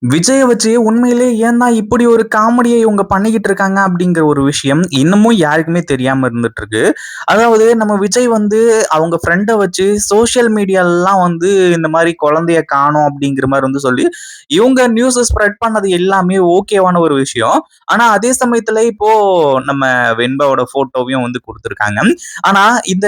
விஜய வச்சு உண்மையிலே ஏன் தான் இப்படி ஒரு காமெடிய இவங்க பண்ணிக்கிட்டு இருக்காங்க அப்படிங்கிற ஒரு விஷயம் இன்னமும் யாருக்குமே தெரியாம இருந்துட்டு இருக்கு. அதாவது நம்ம விஜய் வந்து அவங்க ஃப்ரெண்ட வச்சு சோசியல் மீடியாலலாம் வந்து இந்த மாரி குழந்தைய காணோம் அப்படிங்கிற மாரி வந்து சொல்லி, இவங்க நியூஸ ஸ்ப்ரெட் பண்ணது எல்லாமே ஓகேவான ஒரு விஷயம். ஆனா அதே சமயத்துல இப்போ நம்ம வெண்பாவோட ஃபோட்டோவையும் வந்து குடுத்துருக்காங்க. ஆனா இந்த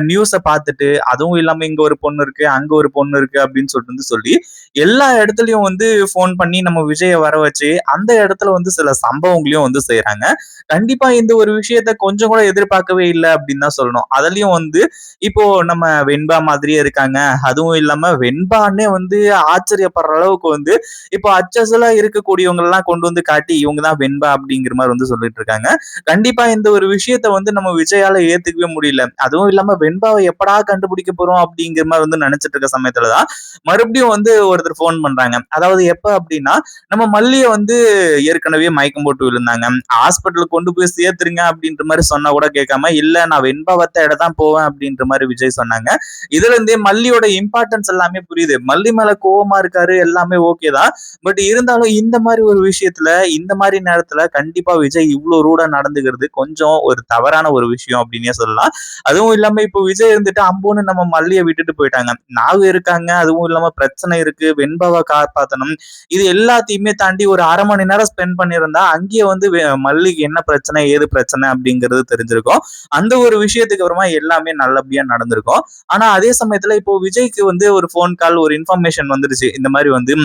நியூஸ பார்த்துட்டு, அதுவும் இல்லாம இங்க ஒரு பொண்ணு இருக்கு, அங்க ஒரு பொண்ணு இருக்கு அப்படின்னு சொல்லிட்டு வந்து சொல்லி எல்லா இடத்துலயும் வந்து ஃபோன் பண்ணி நம்ம விஜய வர வச்சு, அந்த இடத்துல வந்து சில சம்பவங்களையும் வந்து செய்றாங்க. கண்டிப்பா இந்த ஒரு விஷயத்த கொஞ்சம் கூட எதிர்பார்க்கவே இல்ல அப்படின்னு தான் சொல்லணும். அதுலயும் வந்து இப்போ நம்ம வெண்பா மாதிரியே இருக்காங்க. அதுவும் இல்லாம வெண்பான்னே வந்து ஆச்சரியப்படுற அளவுக்கு வந்து இப்போ அச்சசலா இருக்கக்கூடியவங்கலாம் கொண்டு வந்து காட்டி, இவங்க தான் வெண்பா அப்படிங்கிற மாரி வந்து சொல்லிட்டு இருக்காங்க. கண்டிப்பா இந்த ஒரு விஷயத்த வந்து நம்ம விஜயால ஏத்துக்கவே முடியல. அதுவும் இல்லாம வெண்பாவ எப்படா கண்டுபிடிக்க போறோம் அப்படிங்கிற மாரி வந்து நினைச்சிட்டு இருக்க சமயத்துல தான் மறுபடியும் வந்து ஒருத்தர் ஃபோன் பண்றாங்க. அதாவது எப்ப அப்டின்னா, நம்ம மல்லிய வந்து ஏற்கனவே மயக்கம் போட்டு விழுந்தாங்க. ஹாஸ்பிட்டலுக்கு கொண்டு போய் சேர்த்துருங்க அப்டின்ற மாரி சொன்னா கூட கேட்காம, இல்ல நான் வெண்பாவ தேட தான் போவேன் அப்டின்ற மாரி விஜய் சொன்னாங்க. இதுல இருந்தே மல்லியோட இம்பார்ட்டன்ஸ் எல்லாமே புரியுது. மல்லி மேல கோவமா இருக்காரு எல்லாமே ஓகே தான். பட் இருந்தாலும் இந்த மாரி ஒரு விஷயத்துல, இந்த மாரி நேரத்துல கண்டிப்பா விஜய் இவ்ளோ ரூடா நடந்துக்கிறது கொஞ்சம் ஒரு தவறான ஒரு விஷயம் அப்டின்னே சொல்லலாம். அதுவும் இல்லாம இப்போ விஜய் இருந்துட்டு அம்போன்னு நம்ம மல்லிய விட்டுட்டு போயிட்டாங்க. நாகு இருக்காங்க. அதுவும் இல்லாம பிரச்சனை இருக்கு. வெண்பாவ காப்பாத்தணும். இது எல்லாத்தையுமே தாண்டி ஒரு 1/2 மணி நேரம் ஸ்பெண்ட் பண்ணியிருந்தா, அங்கேயே வந்து மல்லிக்கு என்ன பிரச்சனை, ஏது பிரச்சனை அப்படிங்கிறது தெரிஞ்சிருக்கும். அந்த ஒரு விஷயத்துக்கு அப்புறமா எல்லாமே நல்லபடியா நடந்திருக்கும். ஆனா அதே சமயத்துல இப்போ விஜய்க்கு வந்து ஒரு ஃபோன் கால், ஒரு இன்ஃபர்மேஷன் வந்துருச்சு. இந்த மாரி வந்து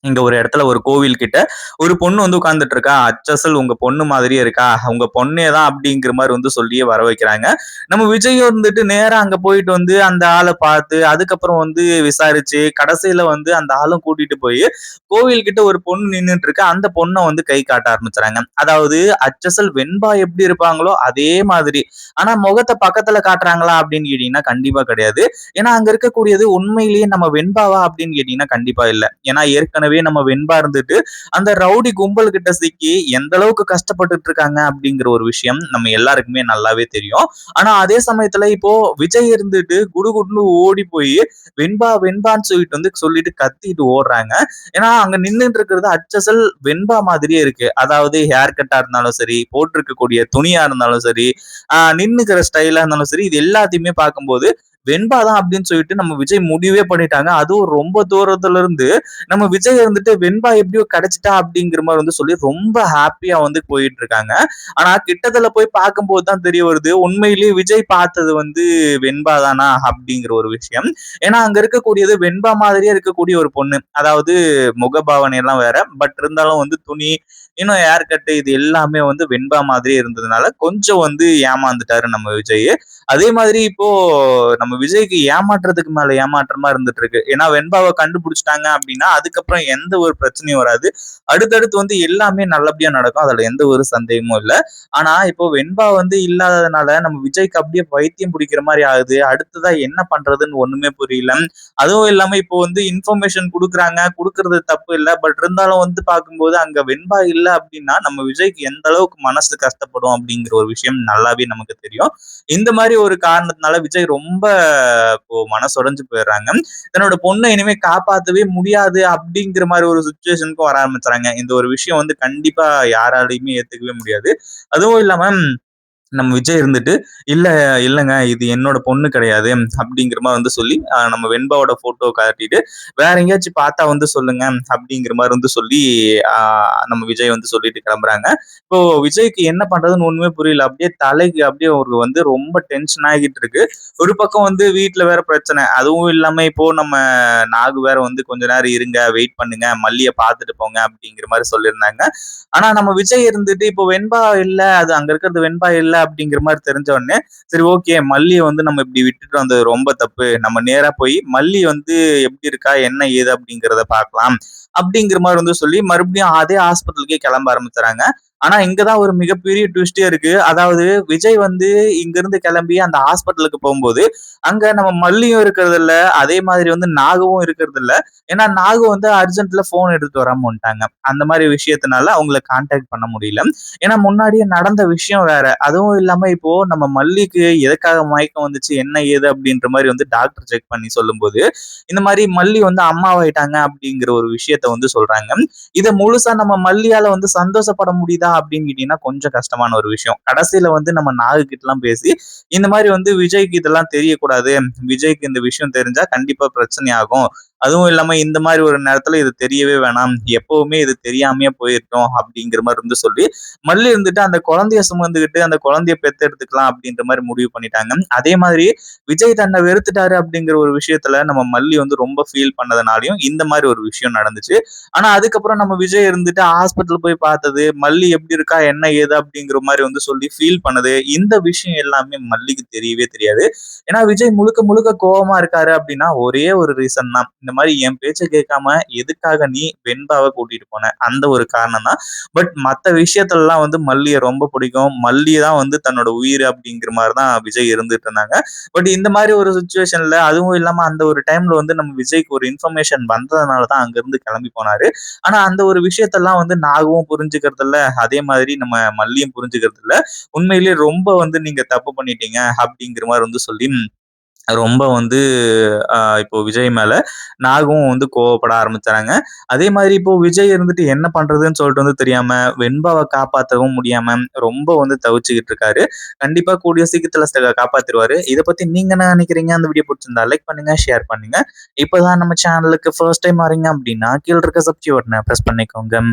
இங்க ஒரு இடத்துல ஒரு கோவில் கிட்ட ஒரு பொண்ணு வந்து உட்கார்ந்துட்டு இருக்கா. அச்சசல் உங்க பொண்ணு மாதிரியே இருக்கா. உங்க பொண்ணே தான் அப்படிங்கிற மாரி வந்து சொல்லியே வர வைக்கிறாங்க. நம்ம விஜயும் இருந்துட்டு நேரா அங்க போயிட்டு வந்து அந்த ஆள பார்த்து, அதுக்கப்புறம் வந்து விசாரிச்சு, கடைசியில வந்து அந்த ஆளும் கூட்டிட்டு போய் கோவில் கிட்ட ஒரு பொண்ணு நின்னுட்டு இருக்கு. அந்த பொண்ண வந்து கை காட்ட ஆரம்பிச்சுறாங்க. அதாவது அச்சசல் வெண்பா எப்படி இருப்பாங்களோ அதே மாதிரி. ஆனா முகத்த பக்கத்துல காட்டுறாங்களா அப்படின்னு கேட்டீங்கன்னா கண்டிப்பா கிடையாது. ஏன்னா அங்க இருக்கக்கூடியது உண்மையிலேயே நம்ம வெண்பாவா அப்படின்னு கேட்டீங்கன்னா கண்டிப்பா இல்ல. ஏன்னா ஏற்கனவே நம்ம வெண்பா இருந்துட்டு அந்த ரவுடி கும்பல் கிட்ட சிக்கி எந்த அளவுக்கு கஷ்டப்பட்டுட்டு இருக்காங்க அப்படிங்கிற ஒரு விஷயம் நம்ம எல்லாருக்குமே நல்லாவே தெரியும். ஆனா அதே சமயத்துல இப்போ விஜய் இருந்துட்டு குடுகுடுன்னு ஓடி போய் வெண்பா வெண்பான்னு சொல்லிட்டு கத்திட்டு ஓடுறாங்க. ஏன்னா அங்க நின்னுட்டு இருக்கிறது அச்சசல் வெண்பா மாதிரியே இருக்கு. அதாவது ஹேர் கட்டா இருந்தாலும் சரி, போட்டிருக்கக்கூடிய துணியா இருந்தாலும் சரி, நின்னுக்கிற ஸ்டைலா இருந்தாலும் சரி, இது எல்லாத்தையுமே பார்க்கும்போது வெண்பா தான் அப்படின்னு சொல்லிட்டு நம்ம விஜய் முடிவே பண்ணிட்டாங்க. அதுவும் ரொம்ப தூரத்துல இருந்து நம்ம விஜய் இருந்துட்டு வெண்பா எப்படியோ கிடைச்சிட்டா அப்படிங்கிற மாதிரி வந்து சொல்லி ரொம்ப ஹாப்பியா வந்து போயிட்டு இருக்காங்க. ஆனா கிட்டத்துல போய் பார்க்கும்போது தான் தெரிய வருது உண்மையிலேயே விஜய் பார்த்தது வந்து வெண்பா தானா அப்படிங்கிற ஒரு விஷயம். ஏன்னா அங்க இருக்கக்கூடியது வெண்பா மாதிரியே இருக்கக்கூடிய ஒரு பொண்ணு. அதாவது முகபாவனை எல்லாம் வேற. பட் இருந்தாலும் வந்து துணி, இன்னும் ஹேர் கட் இது எல்லாமே வந்து வெண்பா மாதிரியே இருந்ததுனால கொஞ்சம் வந்து ஏமாந்துட்டாரு நம்ம விஜய். அதே மாதிரி இப்போ நம்ம விஜய்க்கு ஏமாற்றத்துக்கு மேல ஏமாற்றமா இருந்துட்டு இருக்கு. ஏன்னா வெண்பாவை கண்டுபிடிச்சிட்டாங்க அப்படின்னா அதுக்கப்புறம் எந்த ஒரு பிரச்சனையும் வராது. அடுத்தடுத்து வந்து எல்லாமே நல்லபடியா நடக்கும். அதுல எந்த ஒரு சந்தேகமும் இல்ல. ஆனா இப்போ வெண்பா வந்து இல்லாததுனால நம்ம விஜய்க்கு அப்படியே பைத்தியம் பிடிக்கிற மாதிரி ஆகுது. அடுத்ததா என்ன பண்றதுன்னு ஒண்ணுமே புரியல. அதுவும் இல்லாம இப்போ வந்து இன்ஃபர்மேஷன் குடுக்குறாங்க. குடுக்கறது தப்பு இல்ல. பட் இருந்தாலும் வந்து பார்க்கும்போது அங்க வெண்பா இல்ல அப்படின்னா நம்ம விஜய்க்கு எந்த அளவுக்கு மனசு கஷ்டப்படும் அப்படிங்கிற ஒரு விஷயம் நல்லாவே நமக்கு தெரியும். இந்த மாதிரி ஒரு காரணத்தினால விஜய் ரொம்ப இப்போ மனசுடைஞ்சு போயிடுறாங்க. தன்னோட பொண்ணை இனிமே காப்பாத்தவே முடியாது அப்படிங்கிற மாதிரி ஒரு சுச்சுவேஷனுக்கும் வர ஆரம்பிச்சுறாங்க. இந்த ஒரு விஷயம் வந்து கண்டிப்பா யாராலையுமே ஏத்துக்கவே முடியாது. அதுவும் இல்லாம நம்ம விஜய் இருந்துட்டு, "இல்ல இல்லங்க இது என்னோட பொண்ணு கிடையாது." அப்படிங்கிற மாரி வந்து சொல்லி, நம்ம வெண்பாவோட ஃபோட்டோ காட்டிட்டு, "வேற எங்கேயாச்சும் பார்த்தா வந்து சொல்லுங்க." அப்படிங்கிற மாரி வந்து சொல்லி, அ நம்ம விஜய் வந்து சொல்லிட்டு கிளம்புறாங்க. இப்போ விஜய்க்கு என்ன பண்றதுன்னு ஒண்ணுமே புரியல. அப்படியே தலைக்கு அப்படியே அவருக்கு வந்து ரொம்ப டென்ஷன் ஆகிட்டு இருக்கு. ஒரு பக்கம் வந்து வீட்ல வேற பிரச்சனை. அதுவும் இல்லாம இப்போ நம்ம நாகு வேற வந்து "கொஞ்ச நேரம் இருங்க, வெயிட் பண்ணுங்க, மல்லிய பார்த்துட்டு போங்க." அப்படிங்கிற மாரி சொல்லியிருந்தாங்க. ஆனா நம்ம விஜய் இருந்துட்டு இப்போ வெண்பா இல்ல, அது அங்க இருக்கிறது வெண்பா இல்ல அப்படிங்கிற மாரி தெரிஞ்ச உடனே, சரி ஓகே மல்லிய வந்து நம்ம இப்படி விட்டுட்டு வந்தது ரொம்ப தப்பு. நம்ம நேரா போய் மல்லி வந்து எப்படி இருக்கா, என்ன ஏது அப்படிங்கிறத பார்க்கலாம். அப்படிங்கிற மாரி வந்து சொல்லி மறுபடியும் அதே ஹாஸ்பிட்டலுக்கே கிளம்ப ஆரம்பிச்சுறாங்க. ஆனா இங்க தான் ஒரு மிகப்பெரிய ட்விஸ்டே இருக்கு. அதாவது விஜய் வந்து இங்கிருந்து கிளம்பி அந்த ஹாஸ்பிட்டலுக்கு போம்போது, அங்க நம்ம மல்லியும் இருக்கிறதில்ல. அதே மாதிரி வந்து நாகவும் இருக்கிறதில்ல. ஏன்னா நாகு வந்து அர்ஜென்ட்ல ஃபோன் எடுத்துட்டு வராம வந்துட்டாங்க. அந்த மாரி விஷயத்தினால அவங்கள கான்டாக்ட் பண்ண முடியல. ஏன்னா முன்னாடியே நடந்த விஷயம் வேற. அதுவும் இல்லாம இப்போ நம்ம மல்லிக்கு எதுக்காக மயக்கம் வந்துச்சு, என்ன ஏது அப்படின்ற மாரி வந்து டாக்டர் செக் பண்ணி சொல்லும்போது, இந்த மாரி மல்லி வந்து அம்மாவாயிட்டாங்க அப்படிங்கிற ஒரு விஷயத்த வந்து சொல்றாங்க. இத முழுசா நம்ம மல்லியால வந்து சந்தோஷப்பட முடியுதா அப்படின்னு கேட்டீங்கன்னா, கொஞ்சம் கஷ்டமான ஒரு விஷயம். கடைசியில வந்து நம்ம நாகு கிட்டலாம் பேசி, இந்த மாரி வந்து விஜய்க்கு இதெல்லாம் தெரியக்கூடாது. விஜய்க்கு இந்த விஷயம் தெரிஞ்சா கண்டிப்பா பிரச்சனை ஆகும். அதுவும் இல்லாம இந்த மாரி ஒரு நேரத்துல இது தெரியவே வேணாம். எப்பவுமே இது தெரியாமயே போயிரட்டும் அப்படிங்கிற மாரி வந்து சொல்லி, மல்லி இருந்துட்டு அந்த குழந்தைய சுமந்துகிட்டு அந்த குழந்தைய பெத்தெடுத்துக்கலாம் அப்படின்ற மாரி முடிவு பண்ணிட்டாங்க. அதே மாதிரி விஜய் தன்னை வெறுத்துட்டாரு அப்படிங்கிற ஒரு விஷயத்துல நம்ம மல்லி வந்து ரொம்ப ஃபீல் பண்ணதுனாலயும் இந்த மாதிரி ஒரு விஷயம் நடந்துச்சு. ஆனா அதுக்கப்புறம் நம்ம விஜய் இருந்துட்டு ஹாஸ்பிட்டல் போய் பார்த்தது, மல்லி எப்படி இருக்கா என்ன ஏது அப்படிங்கிற மாதிரி வந்து சொல்லி ஃபீல் பண்ணது, இந்த விஷயம் எல்லாமே மல்லிக்கு தெரியவே தெரியாது. ஏன்னா விஜய் முழுக்க முழுக்க கோவமா இருக்காரு அப்படின்னா ஒரே ஒரு ரீசன் தான். இந்த மாதிரி என் பேச்ச கேட்காம எதுக்காக நீ வெண்பாவை கூட்டிட்டு போன அந்த ஒரு காரணம் தான். பட் மத்த விஷயத்துல எல்லாம் வந்து மல்லிய ரொம்ப பிடிக்கும். மல்லி தான் வந்து தன்னோட உயிர் அப்படிங்கிற மாதிரி தான் விஜய் இருந்துட்டு இருந்தாங்க. பட் இந்த மாதிரி ஒரு சுச்சுவேஷன்ல அதுவும் இல்லாம அந்த ஒரு டைம்ல வந்து நம்ம விஜய்க்கு ஒரு இன்ஃபர்மேஷன் வந்ததுனால தான் அங்கிருந்து கிளம்பி போனாரு. ஆனா அந்த ஒரு விஷயத்தெல்லாம் வந்து நாகவும் புரிஞ்சுக்கிறது இல்ல. அதே மாதிரி நம்ம மல்லியும் புரிஞ்சுக்கிறது இல்ல. உண்மையிலேயே ரொம்ப வந்து நீங்க தப்பு பண்ணிட்டீங்க அப்படிங்கிற மாதிரி வந்து சொல்லி ரொம்ப வந்து இப்போ விஜய் மேல நாகும் வந்து கோவப்பட ஆரம்பிச்சாங்க. அதே மாதிரி இப்போ விஜய் இருந்துட்டு என்ன பண்றதுன்னு சொல்லிட்டு வந்து தெரியாம, வெண்பாவ காப்பாத்தவும் முடியாம ரொம்ப வந்து தவிச்சுக்கிட்டு இருக்காரு. கண்டிப்பா கூடிய சீக்கிரத்துல காப்பாத்திருவாரு. இத பத்தி நீங்க என்ன நினைக்கிறீங்க? அந்த வீடியோ பிடிச்சிருந்தா லைக் பண்ணுங்க, ஷேர் பண்ணுங்க. இப்பதான் நம்ம சேனலுக்கு ஃபர்ஸ்ட் டைம் வரீங்க அப்படின்னா, கீழ இருக்க சப்ஸ்கிரைப் பட்டன பிரஸ் பண்ணிக்கோங்க.